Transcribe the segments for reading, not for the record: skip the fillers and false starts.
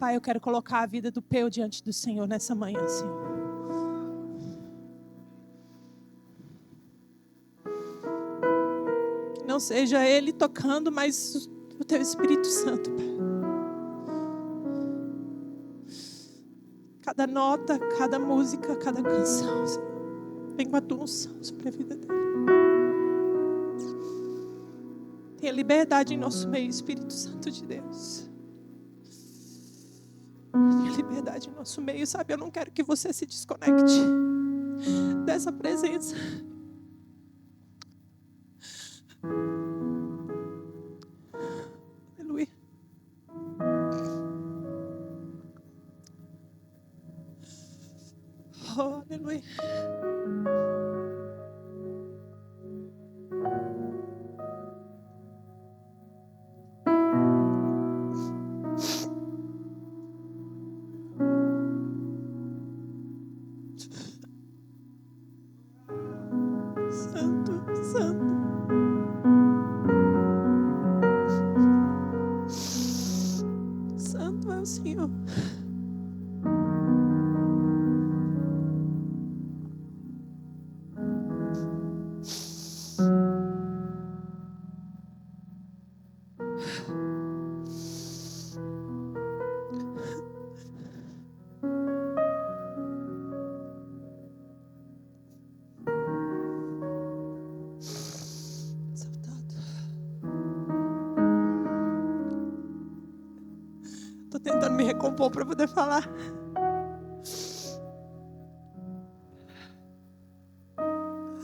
Pai, eu quero colocar a vida do Peu diante do Senhor nessa manhã, Senhor. Que não seja Ele tocando, mas o Teu Espírito Santo, Pai. Cada nota, cada música, cada canção, Senhor. Vem com a Tua unção sobre a vida dele. Tenha liberdade em nosso meio, Espírito Santo de Deus. Tenha liberdade em nosso meio, sabe? Eu não quero que você se desconecte dessa presença. Aleluia. Oh, aleluia. Santo, santo. Santo é o Senhor. Exaltado. Tô tentando me recompor para poder falar.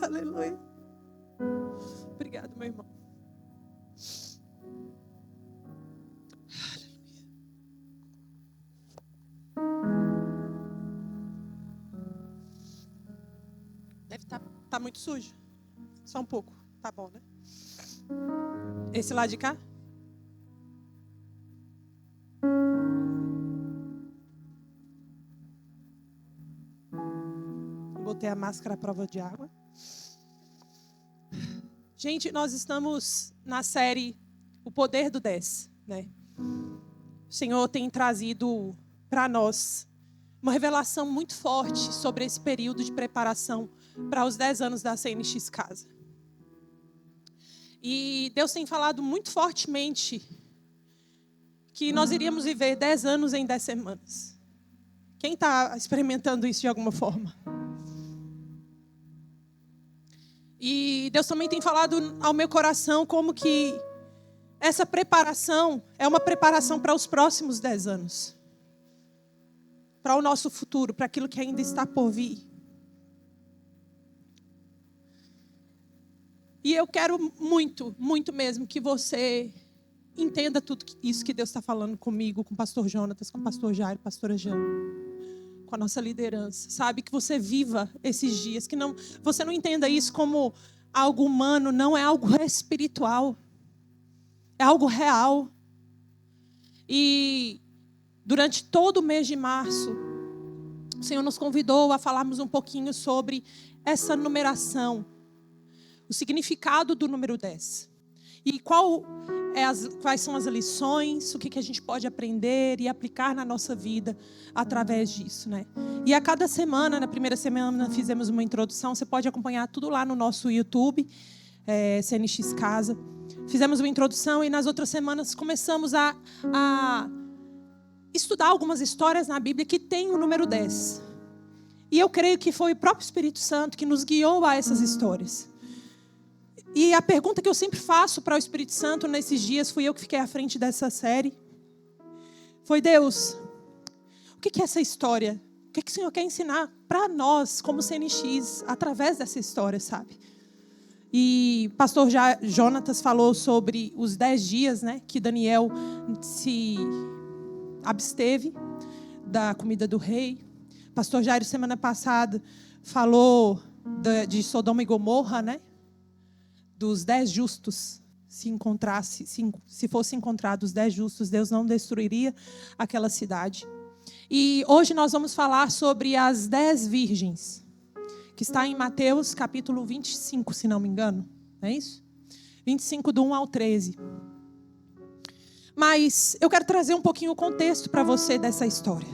Aleluia. Obrigado, meu irmão. Deve tá muito sujo. Só um pouco. Tá bom, né? Esse lado de cá? Botei a máscara à prova de água. Gente, nós estamos na série O Poder do 10, né? O Senhor tem trazido para nós uma revelação muito forte sobre esse período de preparação para os 10 anos da CNX Casa. E Deus tem falado muito fortemente que nós iríamos viver 10 anos em 10 semanas. Quem está experimentando isso de alguma forma? E Deus também tem falado ao meu coração como que essa preparação é uma preparação para os próximos 10 anos. Para o nosso futuro, para aquilo que ainda está por vir. E eu quero muito, muito mesmo que você entenda tudo isso que Deus está falando comigo, com o pastor Jonatas, com o pastor Jairo, pastora Jana, com a nossa liderança. Sabe, que você viva esses dias, que você não entenda isso como algo humano, não, é algo espiritual. É algo real. E durante todo o mês de março, o Senhor nos convidou a falarmos um pouquinho sobre essa numeração, o significado do número 10. E quais são as lições, o que a gente pode aprender e aplicar na nossa vida através disso, né? E a cada semana, na primeira semana fizemos uma introdução, você pode acompanhar tudo lá no nosso YouTube, CNX Casa. Fizemos uma introdução e nas outras semanas começamos a estudar algumas histórias na Bíblia que tem o número 10. E eu creio que foi o próprio Espírito Santo que nos guiou a essas histórias. E a pergunta que eu sempre faço para o Espírito Santo nesses dias, fui eu que fiquei à frente dessa série, foi: Deus, o que é essa história? O que o Senhor quer ensinar para nós, como CNX, através dessa história, sabe? E o pastor Jonatas falou sobre os 10 dias, né, que Daniel se absteve da comida do rei. Pastor Jairo, semana passada, falou de Sodoma e Gomorra, né? Dos 10 justos, se fosse encontrado os 10 justos, Deus não destruiria aquela cidade. E hoje nós vamos falar sobre as 10 virgens, que está em Mateus capítulo 25, se não me engano, não é isso? 25 do 1 ao 13. Mas eu quero trazer um pouquinho o contexto para você dessa história.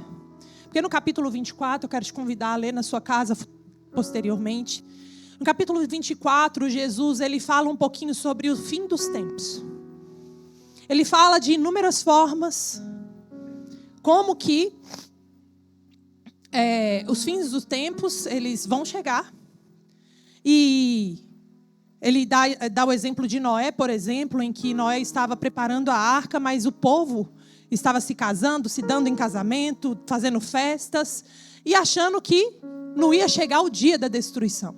Porque no capítulo 24, eu quero te convidar a ler na sua casa posteriormente. No capítulo 24, Jesus ele fala um pouquinho sobre o fim dos tempos. Ele fala de inúmeras formas, como que os fins dos tempos eles vão chegar. E ele dá o exemplo de Noé, por exemplo, em que Noé estava preparando a arca, mas o povo estava se casando, se dando em casamento, fazendo festas, e achando que não ia chegar o dia da destruição.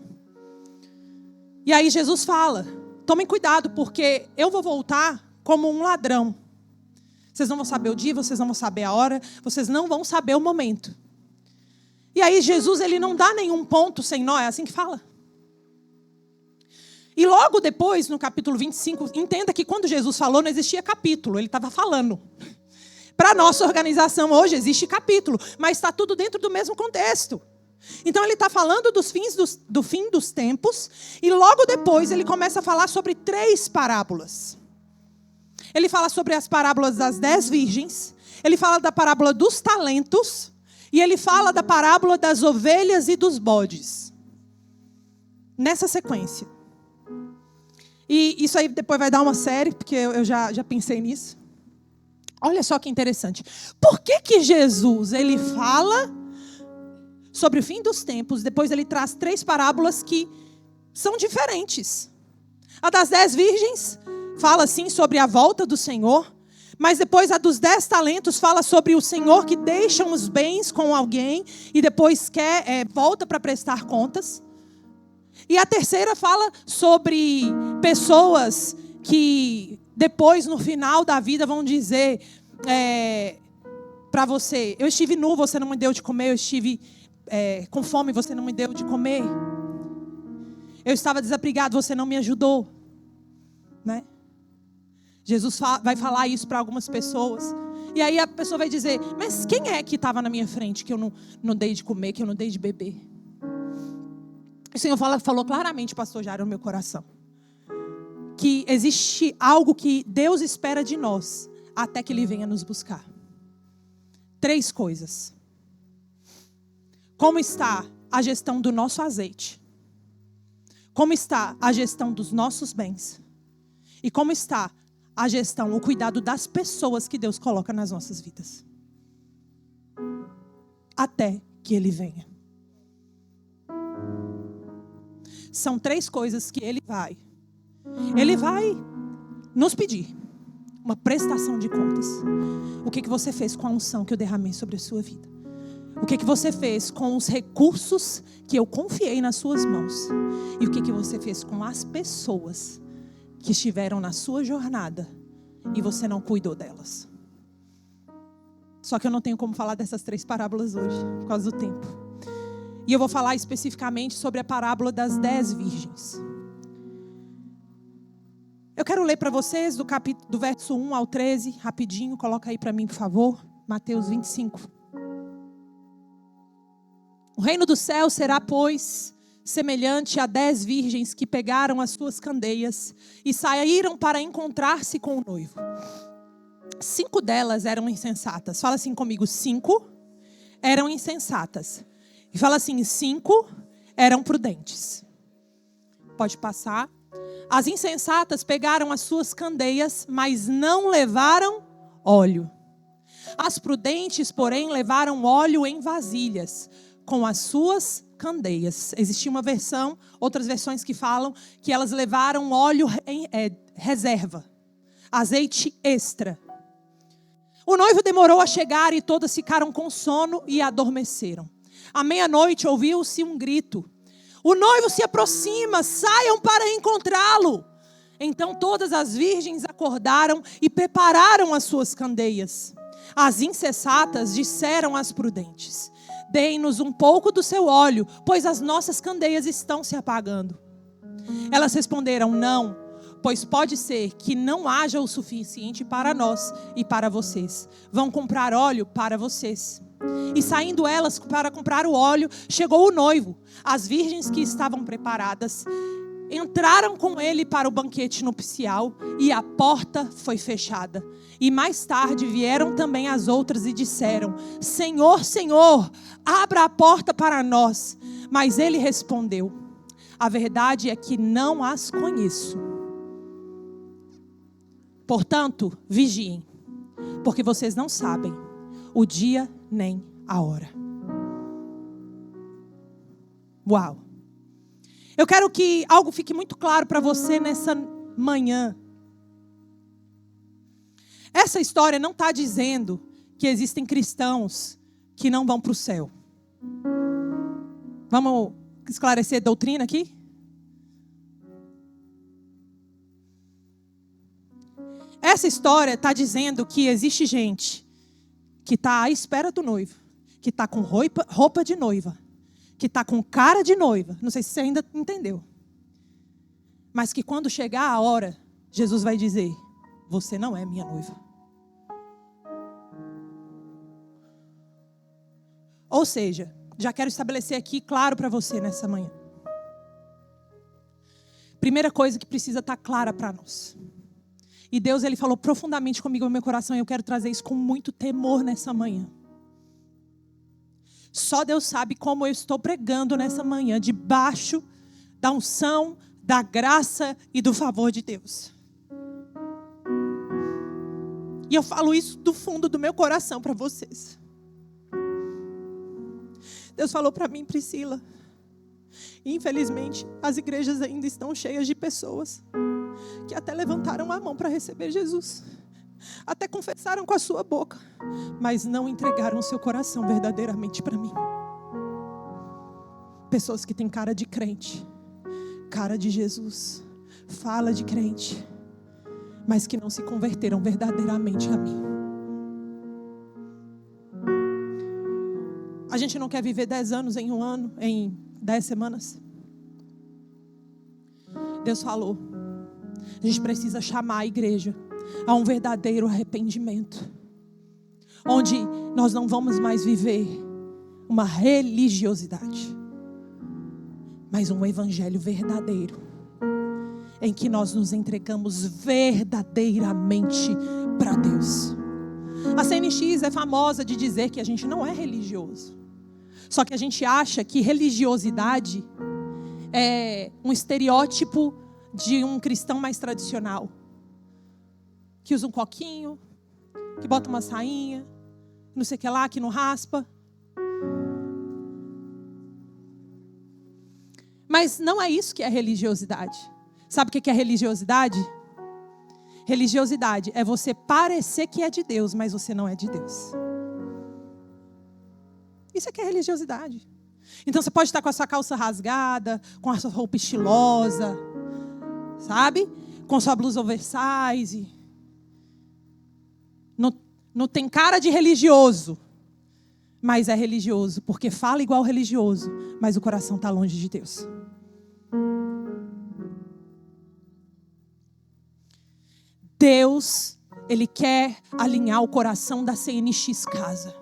E aí Jesus fala, tomem cuidado, porque eu vou voltar como um ladrão. Vocês não vão saber o dia, vocês não vão saber a hora, vocês não vão saber o momento. E aí Jesus ele não dá nenhum ponto sem nó, é assim que fala. E logo depois, no capítulo 25, entenda que quando Jesus falou, não existia capítulo, ele estava falando. Para a nossa organização hoje existe capítulo, mas está tudo dentro do mesmo contexto. Então ele está falando do fim dos tempos, e logo depois ele começa a falar sobre 3 parábolas. Ele fala sobre as parábolas das 10 virgens, ele fala da parábola dos talentos, e ele fala da parábola das ovelhas e dos bodes. Nessa sequência. E isso aí depois vai dar uma série, porque eu já pensei nisso. Olha só que interessante. Por que Jesus ele fala sobre o fim dos tempos, depois ele traz 3 parábolas que são diferentes? A das 10 virgens fala assim sobre a volta do Senhor, mas depois a dos 10 talentos fala sobre o Senhor que deixa os bens com alguém e depois volta para prestar contas. E a terceira fala sobre pessoas que depois, no final da vida, vão dizer para você, eu estive nu, você não me deu de comer, eu estive com fome, você não me deu de comer. Eu estava desabrigado, você não me ajudou. Né? Jesus vai falar isso para algumas pessoas. E aí a pessoa vai dizer, mas quem é que estava na minha frente que eu não dei de comer, que eu não dei de beber? O Senhor falou claramente, pastor Jairo, no meu coração, que existe algo que Deus espera de nós até que Ele venha nos buscar. 3 coisas. Como está a gestão do nosso azeite? Como está a gestão dos nossos bens? E como está a gestão, o cuidado das pessoas que Deus coloca nas nossas vidas? Até que Ele venha. São 3 coisas que Ele vai nos pedir. Uma prestação de contas. O que você fez com a unção que eu derramei sobre a sua vida? O que você fez com os recursos que eu confiei nas suas mãos? E o que você fez com as pessoas que estiveram na sua jornada e você não cuidou delas? Só que eu não tenho como falar dessas 3 parábolas hoje, por causa do tempo. E eu vou falar especificamente sobre a parábola das 10 virgens. Eu quero ler para vocês do verso 1 ao 13, rapidinho, coloca aí para mim, por favor. Mateus 25. O reino do céu será, pois, semelhante a 10 virgens que pegaram as suas candeias e saíram para encontrar-se com o noivo. 5 delas eram insensatas. Fala assim comigo, 5 eram insensatas. E fala assim, 5 eram prudentes. Pode passar. As insensatas pegaram as suas candeias, mas não levaram óleo. As prudentes, porém, levaram óleo em vasilhas, com as suas candeias. Existia uma versão, outras versões que falam que elas levaram óleo em reserva, azeite extra. O noivo demorou a chegar e todas ficaram com sono e adormeceram. À meia-noite ouviu-se um grito. O noivo se aproxima, saiam para encontrá-lo. Então todas as virgens acordaram e prepararam as suas candeias. As insensatas disseram às prudentes: deem-nos um pouco do seu óleo, pois as nossas candeias estão se apagando. Elas responderam: não, pois pode ser que não haja o suficiente para nós e para vocês. Vão comprar óleo para vocês. E saindo elas para comprar o óleo, chegou o noivo. As virgens que estavam preparadas entraram com ele para o banquete nupcial e a porta foi fechada. E mais tarde vieram também as outras e disseram: Senhor, Senhor, abra a porta para nós. Mas ele respondeu: a verdade é que não as conheço. Portanto, vigiem, porque vocês não sabem o dia nem a hora. Uau! Eu quero que algo fique muito claro para você nessa manhã. Essa história não está dizendo que existem cristãos que não vão para o céu. Vamos esclarecer a doutrina aqui? Essa história está dizendo que existe gente que está à espera do noivo, que está com roupa de noiva, que está com cara de noiva. Não sei se você ainda entendeu. Mas que quando chegar a hora, Jesus vai dizer: você não é minha noiva. Ou seja, já quero estabelecer aqui claro para você nessa manhã. Primeira coisa que precisa estar clara para nós. E Deus, Ele falou profundamente comigo no meu coração, e eu quero trazer isso com muito temor nessa manhã. Só Deus sabe como eu estou pregando nessa manhã, debaixo da unção, da graça e do favor de Deus. E eu falo isso do fundo do meu coração para vocês. Deus falou para mim: Priscila, infelizmente as igrejas ainda estão cheias de pessoas que até levantaram a mão para receber Jesus, até confessaram com a sua boca, mas não entregaram o seu coração verdadeiramente para mim. Pessoas que têm cara de crente, cara de Jesus, fala de crente, mas que não se converteram verdadeiramente a mim. A gente não quer viver 10 anos em um ano, em 10 semanas. Deus falou: a gente precisa chamar a igreja a um verdadeiro arrependimento, onde nós não vamos mais viver uma religiosidade, mas um evangelho verdadeiro, em que nós nos entregamos verdadeiramente para Deus. A CNX é famosa de dizer que a gente não é religioso, só que a gente acha que religiosidade é um estereótipo de um cristão mais tradicional, que usa um coquinho, que bota uma sainha, não sei o que lá, que não raspa. Mas não é isso que é religiosidade. Sabe o que é religiosidade? Religiosidade é você parecer que é de Deus, mas você não é de Deus. Isso é que é religiosidade. Então você pode estar com a sua calça rasgada, com a sua roupa estilosa, sabe? Com sua blusa oversize. Não tem cara de religioso, mas é religioso, porque fala igual religioso, mas o coração está longe de Deus. Deus, Ele quer alinhar o coração da CNX Casa.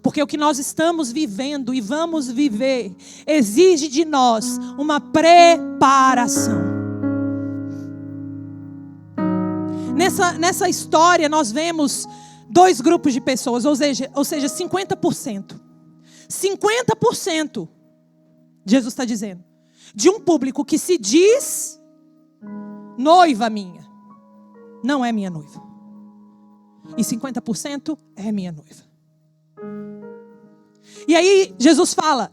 Porque o que nós estamos vivendo e vamos viver exige de nós uma preparação. Nessa história nós vemos 2 grupos de pessoas, ou seja 50%. 50%, Jesus está dizendo, de um público que se diz noiva minha, não é minha noiva. E 50% é minha noiva. E aí Jesus fala: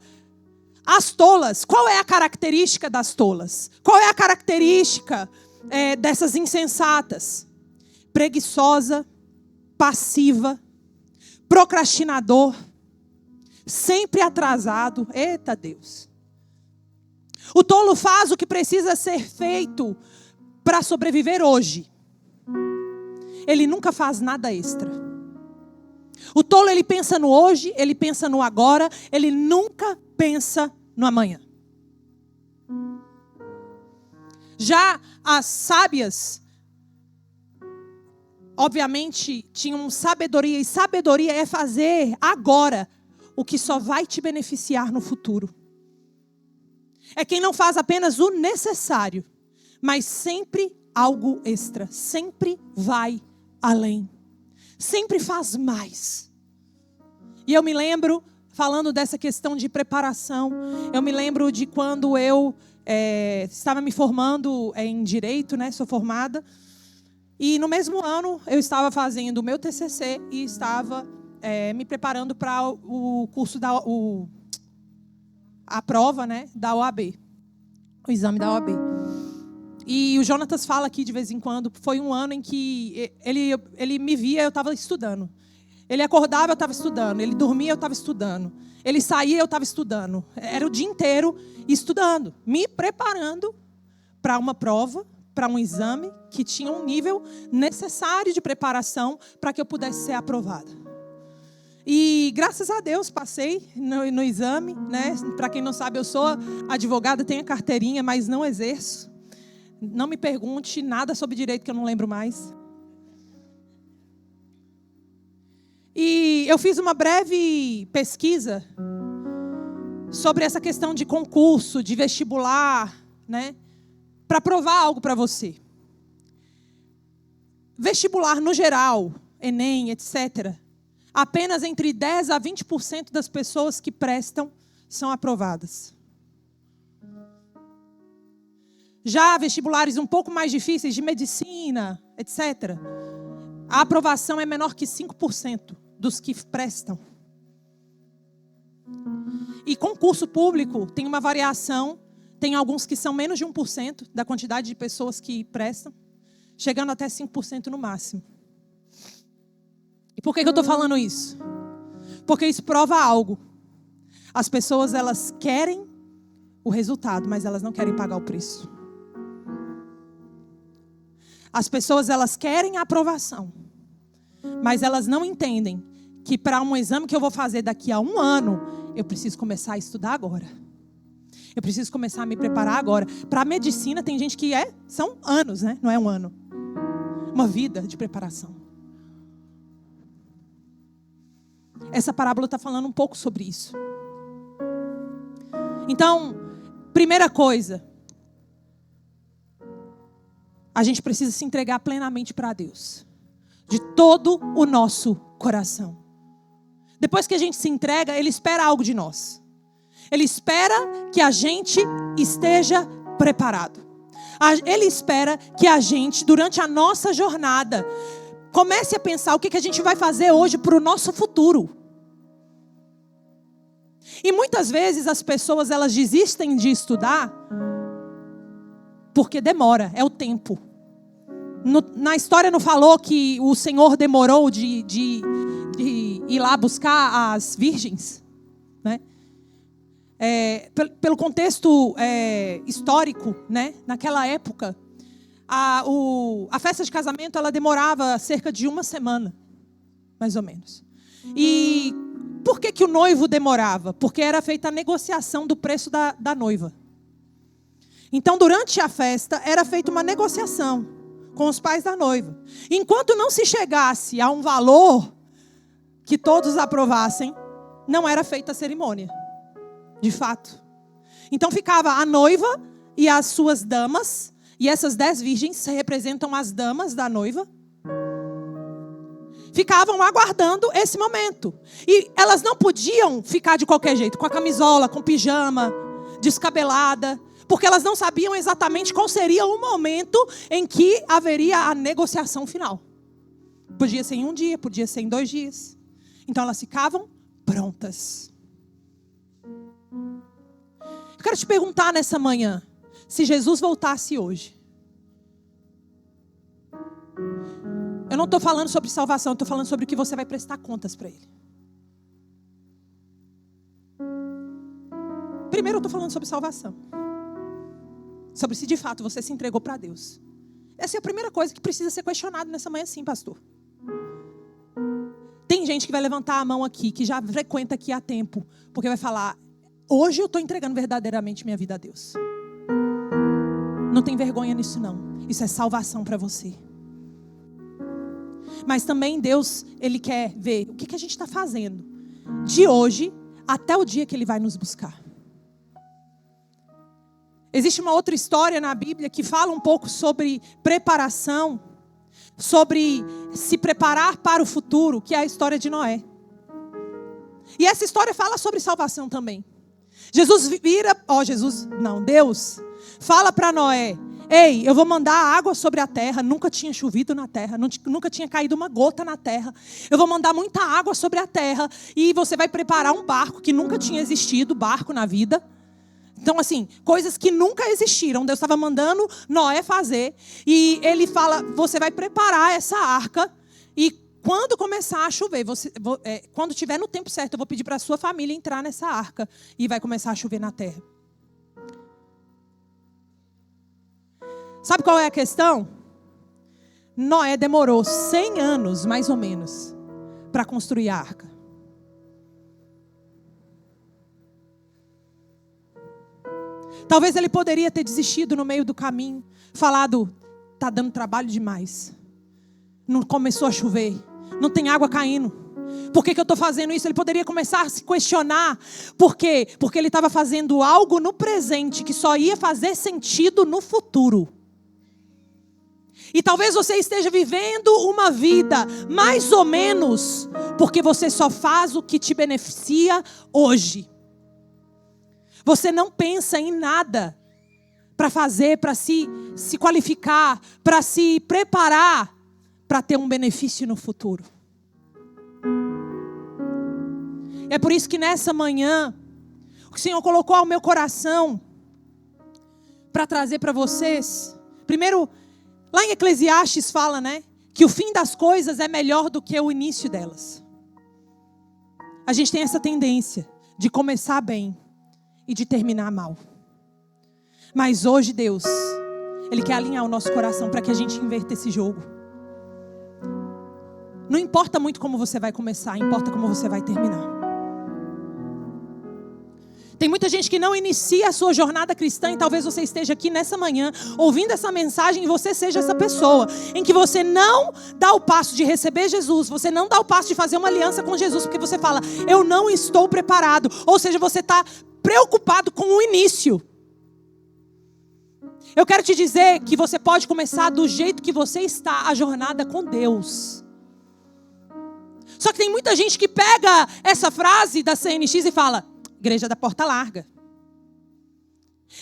as tolas, qual é a característica das tolas? Qual é a característica dessas insensatas? Preguiçosa, passiva, procrastinador, sempre atrasado. Eita Deus! O tolo faz o que precisa ser feito para sobreviver hoje. Ele nunca faz nada extra. O tolo, ele pensa no hoje, ele pensa no agora, ele nunca pensa no amanhã. Já as sábias, obviamente, tinham sabedoria, e sabedoria é fazer agora o que só vai te beneficiar no futuro. É quem não faz apenas o necessário, mas sempre algo extra. Sempre vai além. Sempre faz mais. E eu me lembro, falando dessa questão de preparação, eu me lembro de quando eu estava me formando em Direito, né? Sou formada. E no mesmo ano eu estava fazendo o meu TCC e estava me preparando para o curso a prova, né, da OAB, o exame da OAB. E o Jonatas fala aqui de vez em quando, foi um ano em que ele me via, eu estava estudando. Ele acordava, eu estava estudando. Ele dormia, eu estava estudando. Ele saía, eu estava estudando. Era o dia inteiro estudando, me preparando para uma prova, para um exame que tinha um nível necessário de preparação para que eu pudesse ser aprovada. E graças a Deus passei no exame, né? Para quem não sabe, eu sou advogada, tenho a carteirinha, mas não exerço. Não me pergunte nada sobre direito que eu não lembro mais. E eu fiz uma breve pesquisa sobre essa questão de concurso, de vestibular, né? Para provar algo para você. Vestibular no geral, Enem, etc., apenas entre 10% a 20% das pessoas que prestam são aprovadas. Já vestibulares um pouco mais difíceis, de medicina, etc., a aprovação é menor que 5% dos que prestam. E concurso público tem uma variação, tem alguns que são menos de 1% da quantidade de pessoas que prestam, chegando até 5% no máximo. E por que eu estou falando isso? Porque isso prova algo. As pessoas, elas querem o resultado, mas elas não querem pagar o preço. As pessoas, elas querem a aprovação, mas elas não entendem que para um exame que eu vou fazer daqui a 1 ano, eu preciso começar a estudar agora. Eu preciso começar a me preparar agora. Para a medicina, tem gente que são anos, né? Não é 1 ano. Uma vida de preparação. Essa parábola está falando um pouco sobre isso. Então, primeira coisa, a gente precisa se entregar plenamente para Deus, de todo o nosso coração. Depois que a gente se entrega, Ele espera algo de nós. Ele espera que a gente esteja preparado. Ele espera que a gente, durante a nossa jornada, comece a pensar o que a gente vai fazer hoje para o nosso futuro. E muitas vezes as pessoas, elas desistem de estudar porque demora, é o tempo. Na história não falou que o Senhor demorou de ir lá buscar as virgens, né? Pelo contexto histórico, né? Naquela época, a festa de casamento ela demorava cerca de 1 semana, mais ou menos. E por que o noivo demorava? Porque era feita a negociação do preço da noiva. Então, durante a festa, era feita uma negociação com os pais da noiva. Enquanto não se chegasse a um valor que todos aprovassem, não era feita a cerimônia, de fato. Então, ficava a noiva e as suas damas, e essas 10 virgens representam as damas da noiva, ficavam aguardando esse momento. E elas não podiam ficar de qualquer jeito, com a camisola, com pijama, descabelada, porque elas não sabiam exatamente qual seria o momento em que haveria a negociação final. Podia ser em 1 dia, podia ser em 2 dias. Então elas ficavam prontas. Eu quero te perguntar nessa manhã, se Jesus voltasse hoje, eu não estou falando sobre salvação, eu estou falando sobre o que você vai prestar contas para Ele. Primeiro eu estou falando sobre salvação. Sobre se de fato você se entregou para Deus. Essa é a primeira coisa que precisa ser questionada nessa manhã, sim, pastor. Tem gente que vai levantar a mão aqui, que já frequenta aqui há tempo, porque vai falar, hoje eu estou entregando verdadeiramente minha vida a Deus. Não tem vergonha nisso não. Isso é salvação para você. Mas também Deus, Ele quer ver o que a gente está fazendo de hoje até o dia que Ele vai nos buscar. Existe uma outra história na Bíblia que fala um pouco sobre preparação, sobre se preparar para o futuro, que é a história de Noé. E essa história fala sobre salvação também. Deus fala para Noé: ei, eu vou mandar água sobre a terra. Nunca tinha chovido na terra, nunca tinha caído uma gota na terra. Eu vou mandar muita água sobre a terra e você vai preparar um barco que nunca tinha existido, barco na vida. Então, assim, coisas que nunca existiram. Deus estava mandando Noé fazer. E ele fala: você vai preparar essa arca. E quando começar a chover, quando estiver no tempo certo, eu vou pedir para a sua família entrar nessa arca. E vai começar a chover na terra. Sabe qual é a questão? Noé demorou 100 anos, mais ou menos, para construir a arca. Talvez ele poderia ter desistido no meio do caminho, falado: está dando trabalho demais. Não começou a chover, não tem água caindo. Por que eu estou fazendo isso? Ele poderia começar a se questionar. Por quê? Porque ele estava fazendo algo no presente que só ia fazer sentido no futuro. E talvez você esteja vivendo uma vida mais ou menos porque você só faz o que te beneficia hoje. Você não pensa em nada para fazer, para se qualificar, para se preparar para ter um benefício no futuro. É por isso que nessa manhã o Senhor colocou ao meu coração para trazer para vocês. Primeiro, lá em Eclesiastes fala, né, que o fim das coisas é melhor do que o início delas. A gente tem essa tendência de começar bem e de terminar mal. Mas hoje Deus, Ele quer alinhar o nosso coração para que a gente inverta esse jogo. Não importa muito como você vai começar, importa como você vai terminar. Tem muita gente que não inicia a sua jornada cristã, e talvez você esteja aqui nessa manhã ouvindo essa mensagem e você seja essa pessoa em que você não dá o passo de receber Jesus, você não dá o passo de fazer uma aliança com Jesus, porque você fala: eu não estou preparado. Ou seja, você está preocupado com o início. Eu quero te dizer que você pode começar do jeito que você está, a jornada com Deus. Só que tem muita gente que pega essa frase da CNX e fala: igreja da porta larga.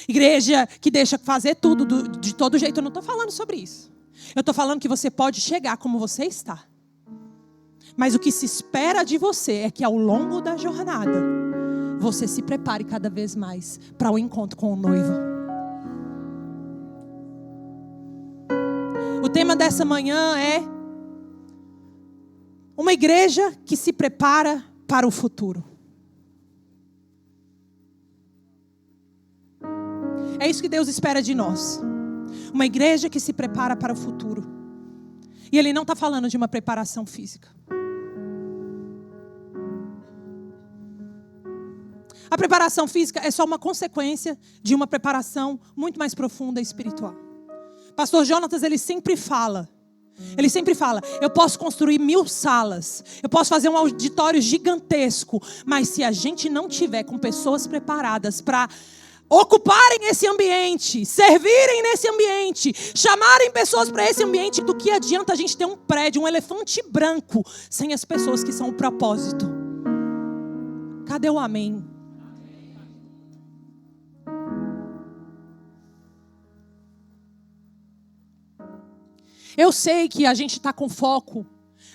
Igreja que deixa fazer tudo de todo jeito. Eu não estou falando sobre isso. Eu estou falando que você pode chegar como você está. Mas o que se espera de você é que ao longo da jornada você se prepare cada vez mais para o encontro com o noivo. O tema dessa manhã é uma igreja que se prepara para o futuro. É isso que Deus espera de nós. Uma igreja que se prepara para o futuro. E Ele não está falando de uma preparação física. A preparação física é só uma consequência de uma preparação muito mais profunda e espiritual. Pastor Jonatas, ele sempre fala, eu posso construir 1000 salas, eu posso fazer um auditório gigantesco, mas se a gente não tiver com pessoas preparadas para ocuparem esse ambiente, servirem nesse ambiente, chamarem pessoas para esse ambiente, do que adianta a gente ter um prédio, um elefante branco, sem as pessoas que são o propósito? Cadê o amém? Eu sei que a gente está com foco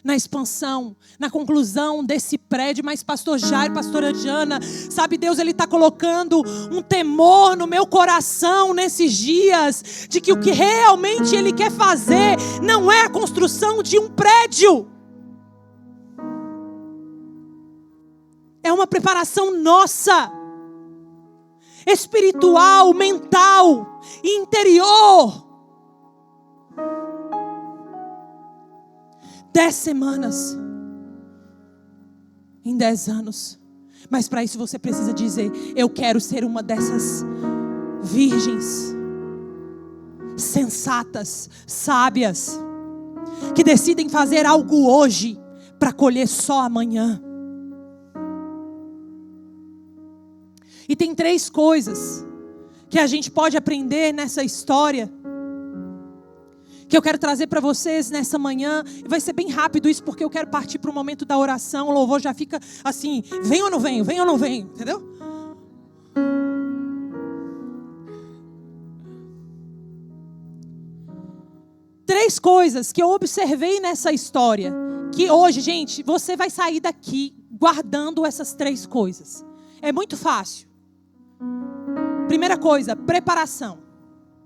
na expansão, na conclusão desse prédio, mas pastor Jair, pastora Jana, sabe, Deus, Ele está colocando um temor no meu coração nesses dias, de que o que realmente Ele quer fazer não é a construção de um prédio. É uma preparação nossa, espiritual, mental e interior. 10 semanas, em 10 anos. Mas para isso você precisa dizer: eu quero ser uma dessas virgens sensatas, sábias, que decidem fazer algo hoje para colher só amanhã. E tem 3 coisas que a gente pode aprender nessa história, que eu quero trazer para vocês nessa manhã. E vai ser bem rápido isso, porque eu quero partir para o momento da oração. O louvor já fica assim, vem ou não venho, vem ou não venho, entendeu? Três coisas que eu observei nessa história, que hoje, gente, você vai sair daqui guardando essas três coisas. É muito fácil. Primeira coisa, preparação.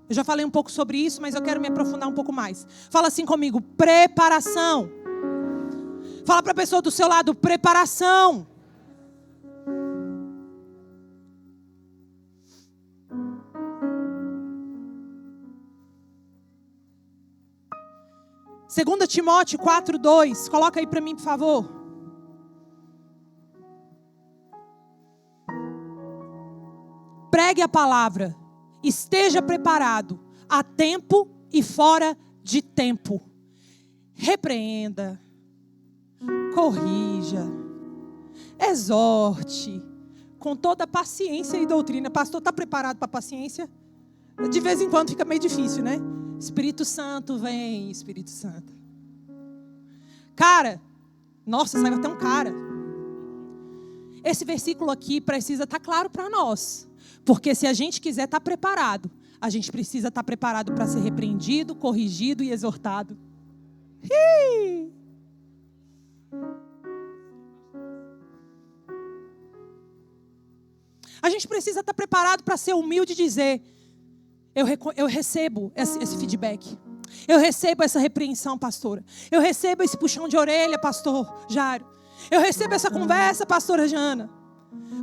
Eu já falei um pouco sobre isso, mas eu quero me aprofundar um pouco mais. Fala assim comigo, preparação. Fala para a pessoa do seu lado, preparação. Segunda Timóteo 4:2, coloca aí para mim, por favor. Pregue a palavra, esteja preparado, a tempo e fora de tempo. Repreenda, corrija, exorte, com toda paciência e doutrina. Pastor, está preparado para a paciência? De vez em quando fica meio difícil, né? Espírito Santo vem, Espírito Santo. Cara, nossa, saiu até um cara. Esse versículo aqui precisa estar claro para nós. Porque se a gente quiser estar preparado, a gente precisa estar preparado para ser repreendido, corrigido e exortado. A gente precisa estar preparado para ser humilde e dizer: eu recebo esse feedback. Eu recebo essa repreensão, pastora. Eu recebo esse puxão de orelha, pastor Jário. Eu recebo essa conversa, pastora Jana.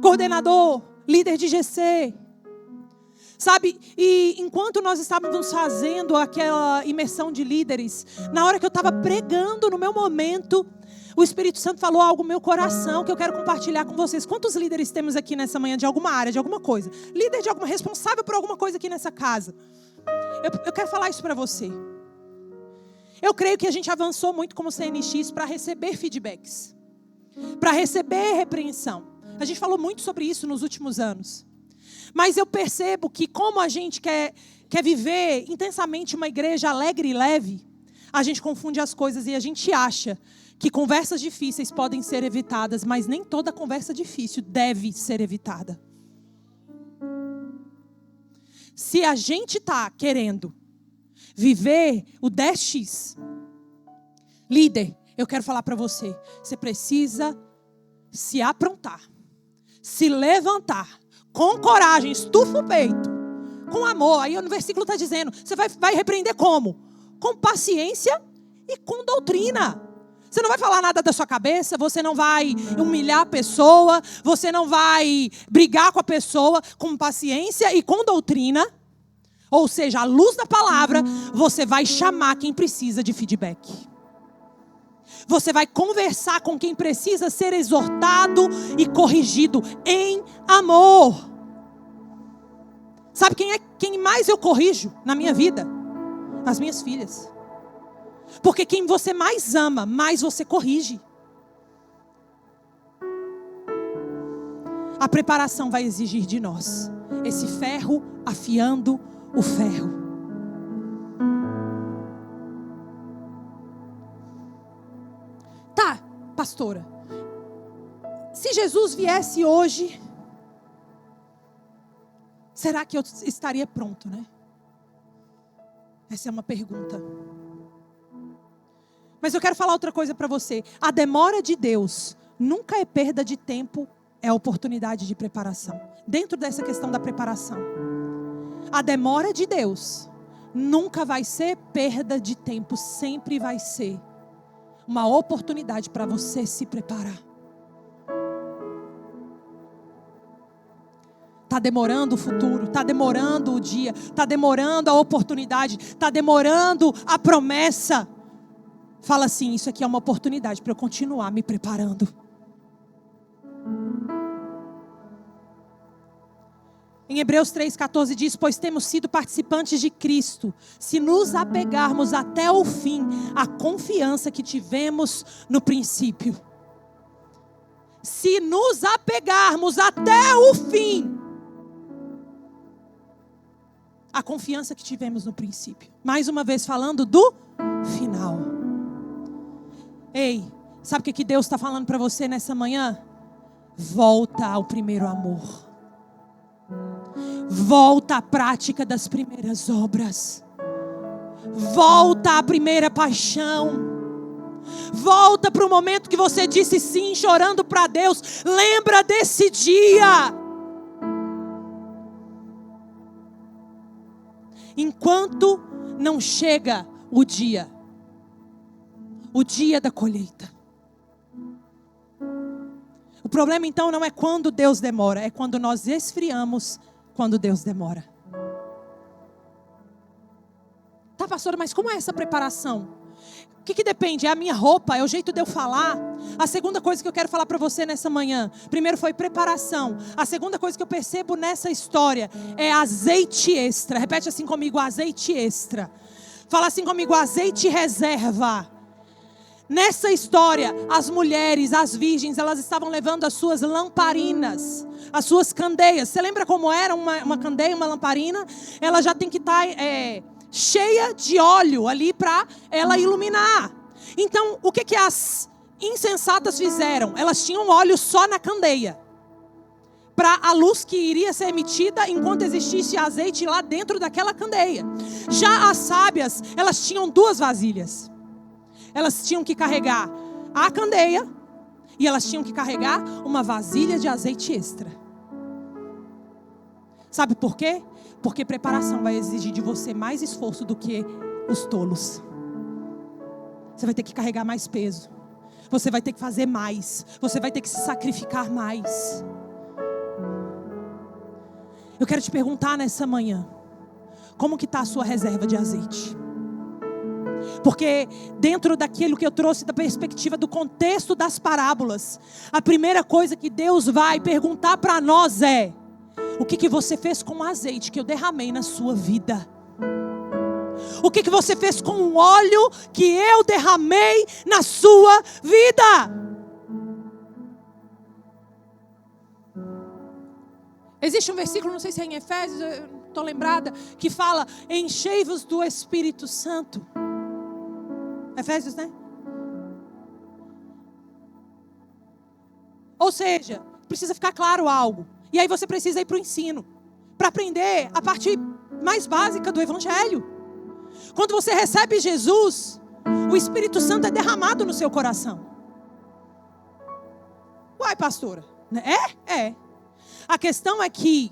Coordenador, líder de GC. Sabe, e enquanto nós estávamos fazendo aquela imersão de líderes, na hora que eu estava pregando, no meu momento, o Espírito Santo falou algo no meu coração que eu quero compartilhar com vocês. Quantos líderes temos aqui nessa manhã de alguma área, de alguma coisa? Líder de alguma, responsável por alguma coisa aqui nessa casa. Eu quero falar isso para você. Eu creio que a gente avançou muito como CNX para receber feedbacks, para receber repreensão. A gente falou muito sobre isso nos últimos anos. Mas eu percebo que como a gente quer viver intensamente uma igreja alegre e leve, a gente confunde as coisas e a gente acha que conversas difíceis podem ser evitadas, mas nem toda conversa difícil deve ser evitada. Se a gente está querendo viver o 10x, líder, eu quero falar para você, você precisa se aprontar, se levantar, com coragem, estufa o peito, com amor. Aí no versículo está dizendo, você vai repreender como? Com paciência e com doutrina. Você não vai falar nada da sua cabeça, você não vai humilhar a pessoa, você não vai brigar com a pessoa, com paciência e com doutrina. Ou seja, à luz da palavra, você vai chamar quem precisa de feedback. Você vai conversar com quem precisa ser exortado e corrigido em amor. Sabe quem mais eu corrijo na minha vida? As minhas filhas. Porque quem você mais ama, mais você corrige. A preparação vai exigir de nós esse ferro afiando o ferro. Tá, pastora. Se Jesus viesse hoje, será que eu estaria pronto, né? Essa é uma pergunta. Mas eu quero falar outra coisa para você. A demora de Deus nunca é perda de tempo, é oportunidade de preparação. Dentro dessa questão da preparação. A demora de Deus nunca vai ser perda de tempo, sempre vai ser uma oportunidade para você se preparar. Está demorando o futuro, está demorando o dia, está demorando a oportunidade, está demorando a promessa. Fala assim, isso aqui é uma oportunidade para eu continuar me preparando. Em Hebreus 3,14 diz, pois temos sido participantes de Cristo, se nos apegarmos até o fim, à confiança que tivemos no princípio. Se nos apegarmos até o fim, a confiança que tivemos no princípio. Mais uma vez falando do final. Ei, sabe o que Deus está falando para você nessa manhã? Volta ao primeiro amor. Volta à prática das primeiras obras. Volta à primeira paixão. Volta para o momento que você disse sim, chorando para Deus. Lembra desse dia. Enquanto não chega o dia da colheita. O problema então não é quando Deus demora, é quando nós esfriamos quando Deus demora. Tá, pastora, mas como é essa preparação? O que depende? É a minha roupa? É o jeito de eu falar? A segunda coisa que eu quero falar para você nessa manhã. Primeiro foi preparação. A segunda coisa que eu percebo nessa história é azeite extra. Repete assim comigo, azeite extra. Fala assim comigo, azeite reserva. Nessa história, as mulheres, as virgens, elas estavam levando as suas lamparinas, as suas candeias. Você lembra como era uma candeia, uma lamparina? Ela já tem que estar... cheia de óleo ali para ela iluminar. Então, o que as insensatas fizeram? Elas tinham óleo só na candeia, para a luz que iria ser emitida enquanto existisse azeite lá dentro daquela candeia. Já as sábias, elas tinham 2 vasilhas. Elas tinham que carregar a candeia e elas tinham que carregar uma vasilha de azeite extra. Sabe por quê? Porque preparação vai exigir de você mais esforço do que os tolos. Você vai ter que carregar mais peso. Você vai ter que fazer mais. Você vai ter que se sacrificar mais. Eu quero te perguntar nessa manhã, como que está a sua reserva de azeite? Porque dentro daquilo que eu trouxe da perspectiva do contexto das parábolas, a primeira coisa que Deus vai perguntar para nós é: o que você fez com o azeite que eu derramei na sua vida? O que você fez com o óleo que eu derramei na sua vida? Existe um versículo, não sei se é em Efésios, eu estou lembrada, que fala: enchei-vos do Espírito Santo. Efésios, né? Ou seja, precisa ficar claro algo. E aí você precisa ir para o ensino, para aprender a parte mais básica do Evangelho. Quando você recebe Jesus, o Espírito Santo é derramado no seu coração. Uai, pastora, é. A questão é que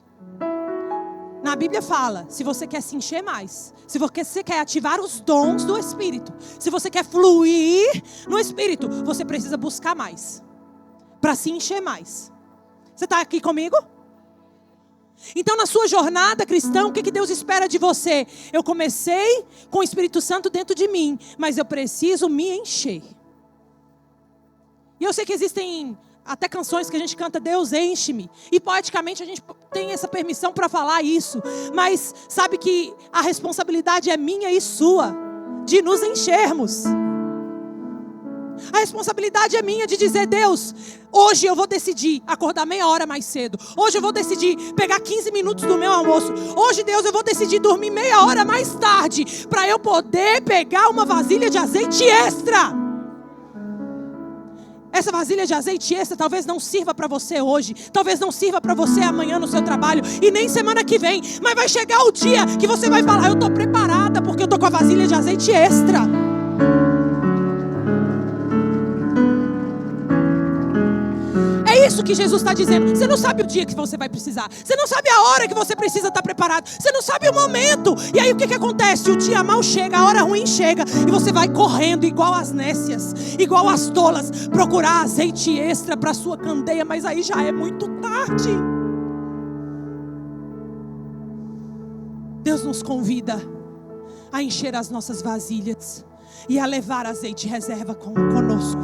na Bíblia fala, se você quer se encher mais, se você quer ativar os dons do Espírito, se você quer fluir no Espírito, você precisa buscar mais, para se encher mais. Você está aqui comigo? Então, na sua jornada cristã, o que Deus espera de você? Eu comecei com o Espírito Santo dentro de mim, mas eu preciso me encher. E eu sei que existem até canções que a gente canta, Deus enche-me. E poeticamente a gente tem essa permissão para falar isso. Mas sabe que a responsabilidade é minha e sua, de nos enchermos. A responsabilidade é minha de dizer: Deus, hoje eu vou decidir acordar meia hora mais cedo. Hoje eu vou decidir pegar 15 minutos do meu almoço. Hoje, Deus, eu vou decidir dormir meia hora mais tarde, para eu poder pegar uma vasilha de azeite extra. Essa vasilha de azeite extra talvez não sirva para você hoje, talvez não sirva para você amanhã no seu trabalho, e nem semana que vem. Mas vai chegar o dia que você vai falar: eu estou preparada, porque eu estou com a vasilha de azeite extra. É isso que Jesus está dizendo. Você não sabe o dia que você vai precisar. Você não sabe a hora que você precisa estar preparado. Você não sabe o momento. E aí o que acontece? O dia mal chega, a hora ruim chega, e você vai correndo igual as nécias, igual as tolas, procurar azeite extra para a sua candeia. Mas aí já é muito tarde. Deus nos convida a encher as nossas vasilhas e a levar azeite reserva conosco.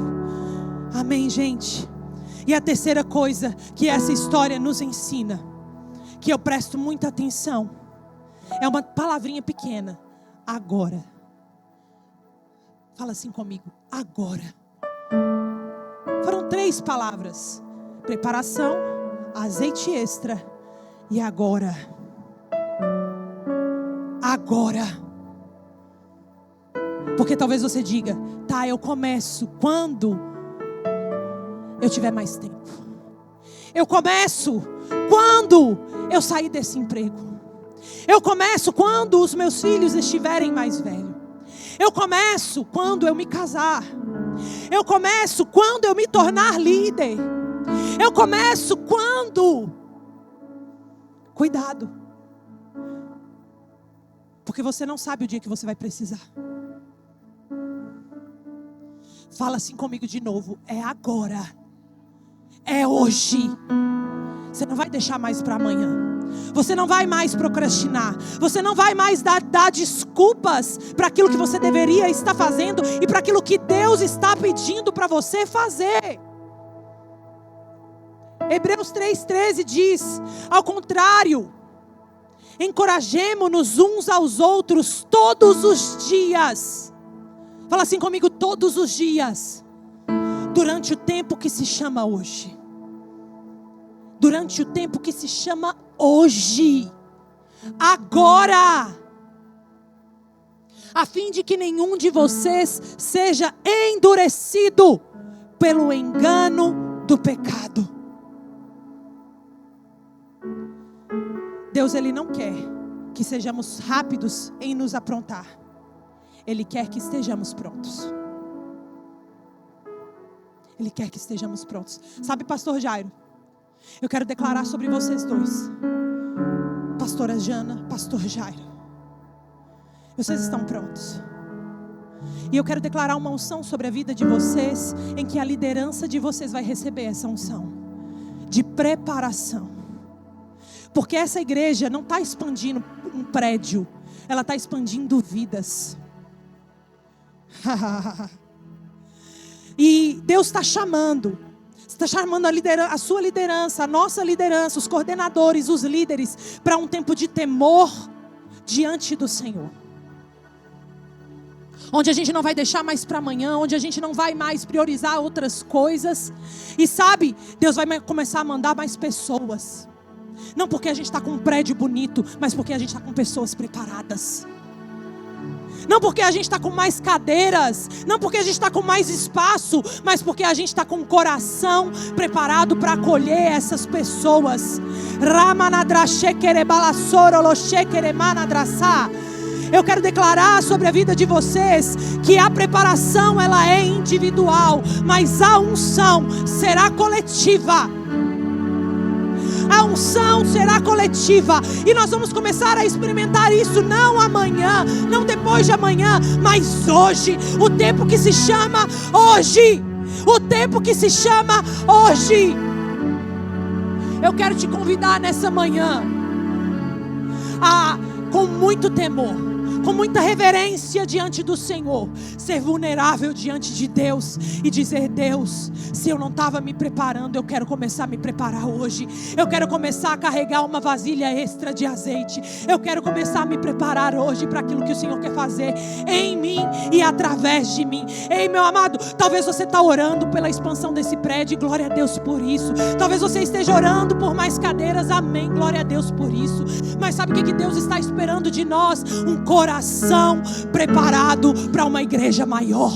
Amém, gente? E a terceira coisa que essa história nos ensina, que eu presto muita atenção, é uma palavrinha pequena: agora. Fala assim comigo: agora. Foram 3 palavras: preparação, azeite extra e agora. agora. Porque talvez você diga: tá, eu começo quando eu tiver mais tempo. Eu começo quando eu sair desse emprego. Eu começo quando os meus filhos estiverem mais velhos. Eu começo quando eu me casar. Eu começo quando eu me tornar líder. Eu começo quando... Cuidado. Porque você não sabe o dia que você vai precisar. Fala assim comigo de novo: é agora. É hoje. Você não vai deixar mais para amanhã. Você não vai mais procrastinar. Você não vai mais dar desculpas para aquilo que você deveria estar fazendo e para aquilo que Deus está pedindo para você fazer. Hebreus 3,13 diz: ao contrário, encorajemo-nos uns aos outros todos os dias. Fala assim comigo: todos os dias. Durante o tempo que se chama hoje. Durante o tempo que se chama hoje. Agora. A fim de que nenhum de vocês seja endurecido pelo engano do pecado. Deus, Ele não quer que sejamos rápidos em nos aprontar. Ele quer que estejamos prontos. Ele quer que estejamos prontos. Sabe, pastor Jairo, eu quero declarar sobre vocês dois, pastora Jana, pastor Jairo. Vocês estão prontos. E eu quero declarar uma unção sobre a vida de vocês, em que a liderança de vocês vai receber essa unção de preparação. Porque essa igreja não está expandindo um prédio, ela está expandindo vidas. E Deus está chamando a sua liderança, a nossa liderança, os coordenadores, os líderes, para um tempo de temor diante do Senhor. Onde a gente não vai deixar mais para amanhã, onde a gente não vai mais priorizar outras coisas. E sabe, Deus vai começar a mandar mais pessoas. Não porque a gente está com um prédio bonito, mas porque a gente está com pessoas preparadas. Não porque a gente está com mais cadeiras, não porque a gente está com mais espaço, mas porque a gente está com o coração preparado para acolher essas pessoas. Eu quero declarar sobre a vida de vocês que a preparação ela é individual, mas a unção será coletiva. A unção será coletiva. E nós vamos começar a experimentar isso. Não amanhã, não depois de amanhã, mas hoje. O tempo que se chama hoje. O tempo que se chama hoje. Eu quero te convidar nessa manhã a, com muito temor, com muita reverência diante do Senhor, ser vulnerável diante de Deus e dizer: Deus, se eu não estava me preparando, eu quero começar a me preparar hoje. Eu quero começar a carregar uma vasilha extra de azeite. Eu quero começar a me preparar hoje para aquilo que o Senhor quer fazer em mim e através de mim. Ei, meu amado, talvez você está orando pela expansão desse prédio, glória a Deus por isso. Talvez você esteja orando por mais cadeiras, amém, glória a Deus por isso. Mas sabe o que Deus está esperando de nós? Um coração preparado para uma igreja maior.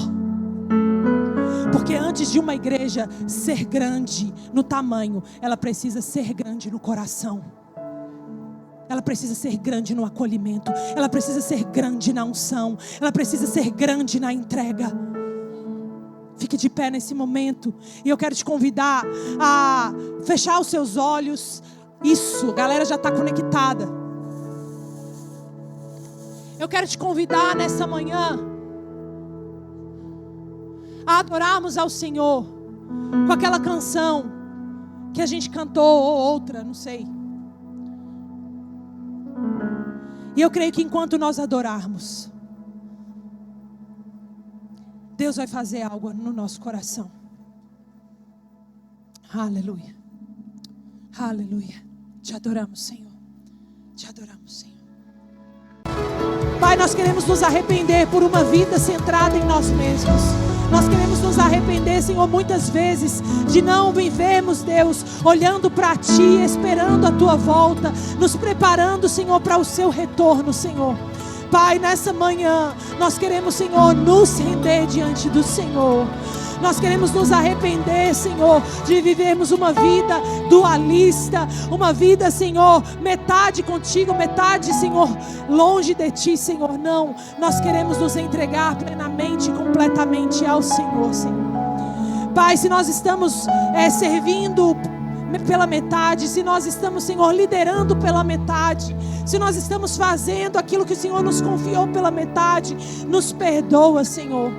Porque antes de uma igreja ser grande no tamanho, ela precisa ser grande no coração. Ela precisa ser grande no acolhimento. Ela precisa ser grande na unção. Ela precisa ser grande na entrega. Fique de pé nesse momento. E eu quero te convidar a fechar os seus olhos. Isso, a galera já está conectada. Eu quero te convidar nessa manhã a adorarmos ao Senhor com aquela canção que a gente cantou, ou outra, não sei. E eu creio que enquanto nós adorarmos, Deus vai fazer algo no nosso coração. Aleluia. Aleluia. Te adoramos, Senhor. Te adoramos, Senhor. Pai, nós queremos nos arrepender por uma vida centrada em nós mesmos. Nós queremos nos arrepender, Senhor, muitas vezes de não vivermos, Deus, olhando para Ti, esperando a Tua volta, nos preparando, Senhor, para o Seu retorno, Senhor. Pai, nessa manhã, nós queremos, Senhor, nos render diante do Senhor. Nós queremos nos arrepender, Senhor, de vivermos uma vida dualista, uma vida, Senhor, metade contigo, metade, Senhor, longe de ti, Senhor. Não, nós queremos nos entregar plenamente, completamente ao Senhor, Senhor. Pai, se nós estamos servindo pela metade, se nós estamos, Senhor, liderando pela metade, se nós estamos fazendo aquilo que o Senhor nos confiou pela metade, nos perdoa, Senhor,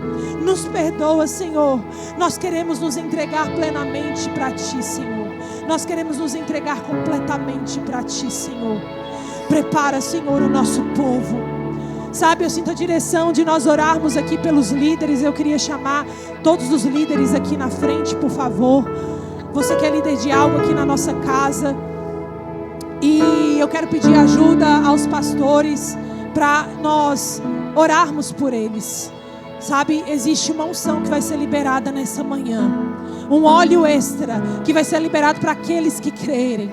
nos perdoa, Senhor. Nós queremos nos entregar plenamente para Ti, Senhor. Nós queremos nos entregar completamente para Ti, Senhor. Prepara, Senhor, o nosso povo. Sabe, eu sinto a direção de nós orarmos aqui pelos líderes. Eu queria chamar todos os líderes aqui na frente, por favor. Você que é líder de algo aqui na nossa casa, e eu quero pedir ajuda aos pastores para nós orarmos por eles. Sabe, existe uma unção que vai ser liberada nessa manhã, um óleo extra que vai ser liberado para aqueles que crerem.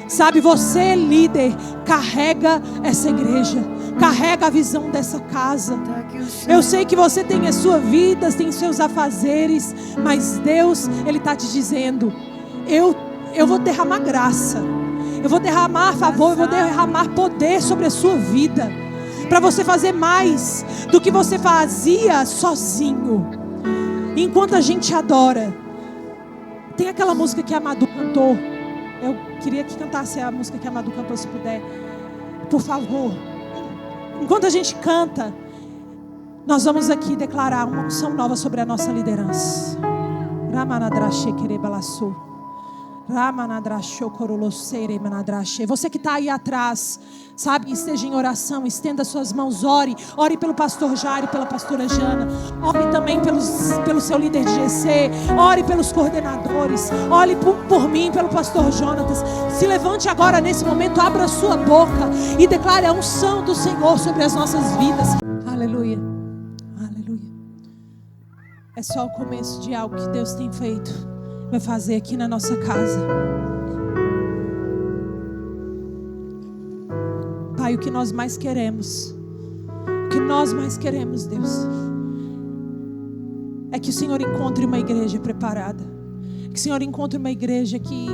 Sabe, você, líder, carrega essa igreja, carrega a visão dessa casa. Eu sei que você tem a sua vida, tem seus afazeres, mas Deus, Ele está te dizendo: eu vou derramar graça, eu vou derramar favor, eu vou derramar poder sobre a sua vida, para você fazer mais do que você fazia sozinho. Enquanto a gente adora, tem aquela música que a Madu cantou. Eu queria que cantasse a música que a Madu cantou, se puder, por favor. Enquanto a gente canta, nós vamos aqui declarar uma unção nova sobre a nossa liderança. Você que está aí atrás, sabe, esteja em oração, estenda suas mãos, ore pelo pastor Jairo, pela pastora Jana, ore também pelo seu líder de GC, ore pelos coordenadores, ore por mim, pelo pastor Jonatas. Se levante agora nesse momento, abra a sua boca e declare a unção do Senhor sobre as nossas vidas. Aleluia, aleluia. É só o começo de algo que Deus tem feito, vai fazer aqui na nossa casa. Pai, o que nós mais queremos, Deus, é que o Senhor encontre uma igreja preparada, que o Senhor encontre uma igreja que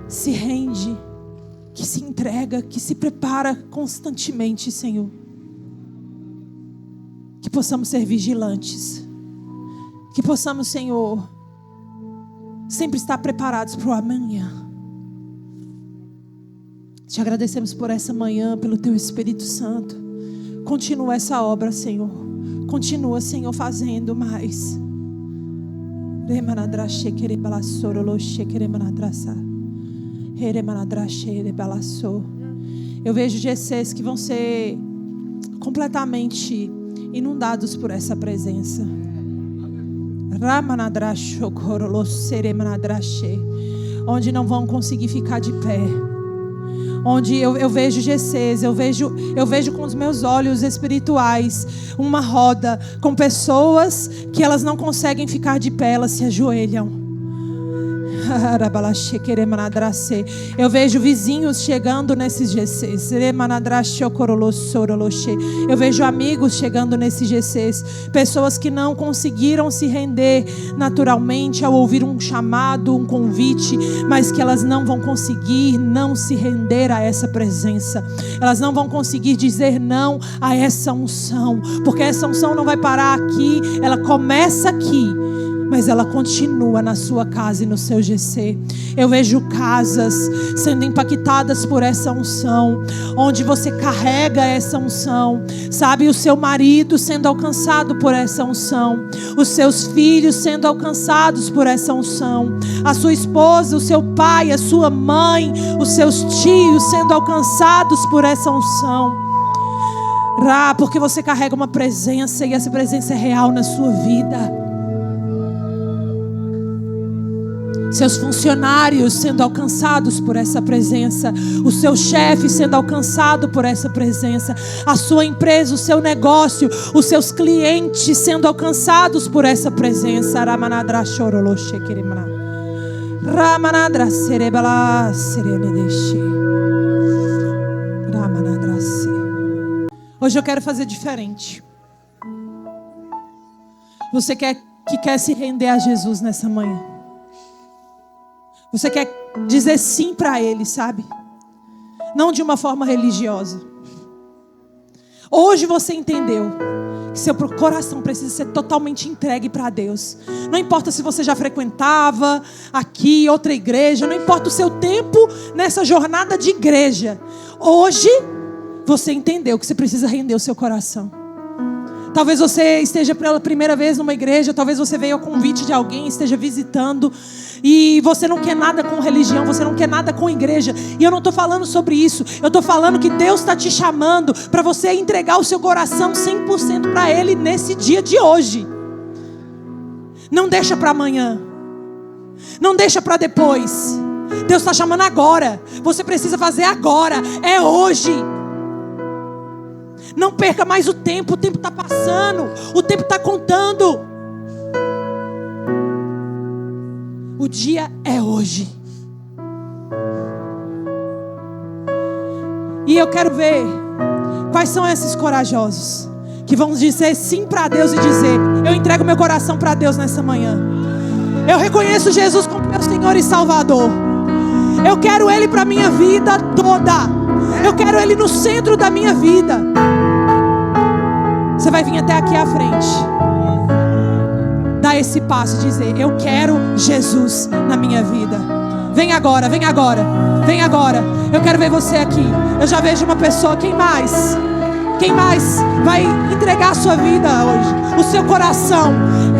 se rende, que se entrega, que se prepara constantemente, Senhor. Que possamos ser vigilantes, que possamos, Senhor, sempre estar preparados para o amanhã. Te agradecemos por essa manhã, pelo Teu Espírito Santo. Continua essa obra, Senhor. Continua, Senhor, fazendo mais. Eu vejo GCs que vão ser completamente inundados por essa presença. Onde não vão conseguir ficar de pé. Onde eu vejo GCs, eu vejo com os meus olhos espirituais uma roda com pessoas que elas não conseguem ficar de pé, elas se ajoelham. Eu vejo vizinhos chegando nesses GCs. Eu vejo amigos chegando nesses GCs. Pessoas que não conseguiram se render naturalmente ao ouvir um chamado, um convite, mas que elas não vão conseguir não se render a essa presença. Elas não vão conseguir dizer não a essa unção, porque essa unção não vai parar aqui, ela começa aqui, mas ela continua na sua casa e no seu GC. Eu vejo casas sendo impactadas por essa unção, onde você carrega essa unção, sabe, o seu marido sendo alcançado por essa unção, os seus filhos sendo alcançados por essa unção, a sua esposa, o seu pai, a sua mãe, os seus tios sendo alcançados por essa unção. Porque você carrega uma presença e essa presença é real na sua vida. Seus funcionários sendo alcançados por essa presença, o seu chefe sendo alcançado por essa presença, a sua empresa, o seu negócio, os seus clientes sendo alcançados por essa presença. Hoje eu quero fazer diferente. Você que quer se render a Jesus nessa manhã. Você quer dizer sim para Ele, sabe? Não de uma forma religiosa. Hoje você entendeu que seu coração precisa ser totalmente entregue para Deus. Não importa se você já frequentava aqui, outra igreja. Não importa o seu tempo nessa jornada de igreja. Hoje você entendeu que você precisa render o seu coração. Talvez você esteja pela primeira vez numa igreja. Talvez você veio ao convite de alguém, esteja visitando. E você não quer nada com religião, você não quer nada com igreja. E eu não estou falando sobre isso. Eu estou falando que Deus está te chamando para você entregar o seu coração 100% para Ele nesse dia de hoje. Não deixa para amanhã. Não deixa para depois. Deus está chamando agora. Você precisa fazer agora. É hoje. Não perca mais o tempo está passando. O tempo está contando. O dia é hoje. E eu quero ver quais são esses corajosos que vão dizer sim para Deus e dizer: eu entrego meu coração para Deus nessa manhã. Eu reconheço Jesus como meu Senhor e Salvador. Eu quero Ele para minha vida toda. Eu quero Ele no centro da minha vida. Você vai vir até aqui à frente. Dar esse passo e dizer: eu quero Jesus na minha vida. Vem agora, vem agora, vem agora. Eu quero ver você aqui. Eu já vejo uma pessoa. Quem mais? Quem mais vai entregar a sua vida hoje? O seu coração.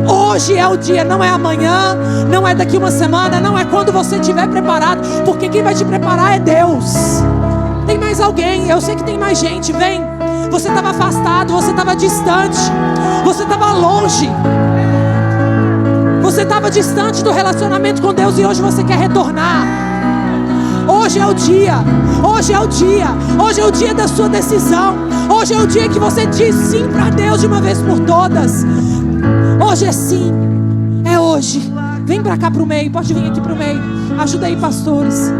Hoje é o dia, não é amanhã, não é daqui uma semana, não é quando você estiver preparado, porque quem vai te preparar é Deus. Tem mais alguém? Eu sei que tem mais gente. Vem. Você estava afastado, você estava distante, você estava longe. Você estava distante do relacionamento com Deus e hoje você quer retornar. Hoje é o dia. Hoje é o dia. Hoje é o dia da sua decisão. Hoje é o dia que você diz sim para Deus de uma vez por todas. Hoje é sim. É hoje. Vem para cá para o meio. Pode vir aqui para o meio. Ajuda aí, pastores.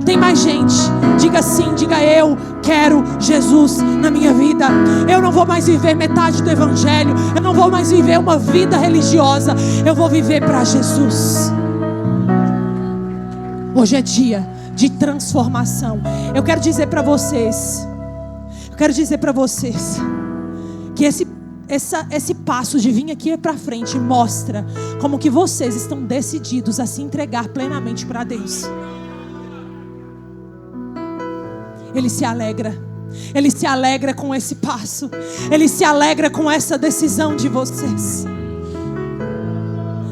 Tem mais gente. Diga sim, diga: eu quero Jesus na minha vida. Eu não vou mais viver metade do evangelho. Eu não vou mais viver uma vida religiosa. Eu vou viver para Jesus. Hoje é dia de transformação. Eu quero dizer para vocês. Que esse passo de vir aqui para frente mostra como que vocês estão decididos a se entregar plenamente para Deus. Ele se alegra. Ele se alegra com esse passo. Ele se alegra com essa decisão de vocês.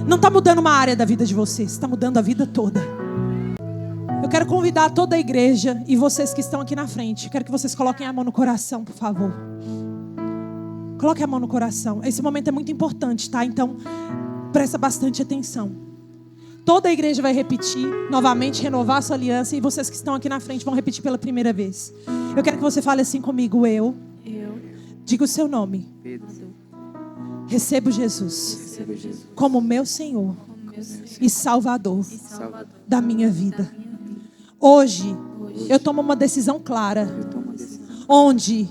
Não está mudando uma área da vida de vocês, está mudando a vida toda. Eu quero convidar toda a igreja e vocês que estão aqui na frente. Quero que vocês coloquem a mão no coração, por favor. Coloque a mão no coração. Esse momento é muito importante, tá? Então, presta bastante atenção. Toda a igreja vai repetir novamente, renovar a sua aliança. E vocês que estão aqui na frente vão repetir pela primeira vez. Eu quero que você fale assim comigo: eu diga o seu nome. Pedro. Recebo Jesus como meu Senhor e Salvador da minha vida. Hoje eu tomo uma decisão clara, onde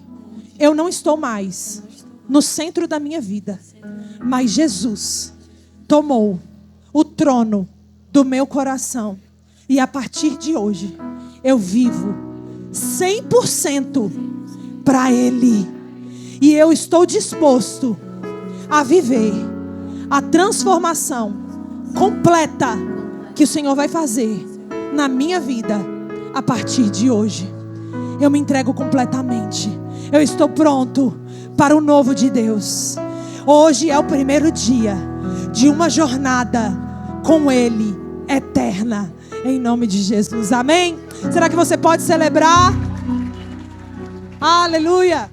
eu não estou mais no centro da minha vida, mas Jesus tomou o trono do meu coração. E a partir de hoje eu vivo 100% para Ele. E eu estou disposto a viver a transformação completa que o Senhor vai fazer na minha vida a partir de hoje. Eu me entrego completamente. Eu estou pronto para o novo de Deus. Hoje é o primeiro dia de uma jornada com Ele eterna, em nome de Jesus, amém? Será que você pode celebrar? Aleluia!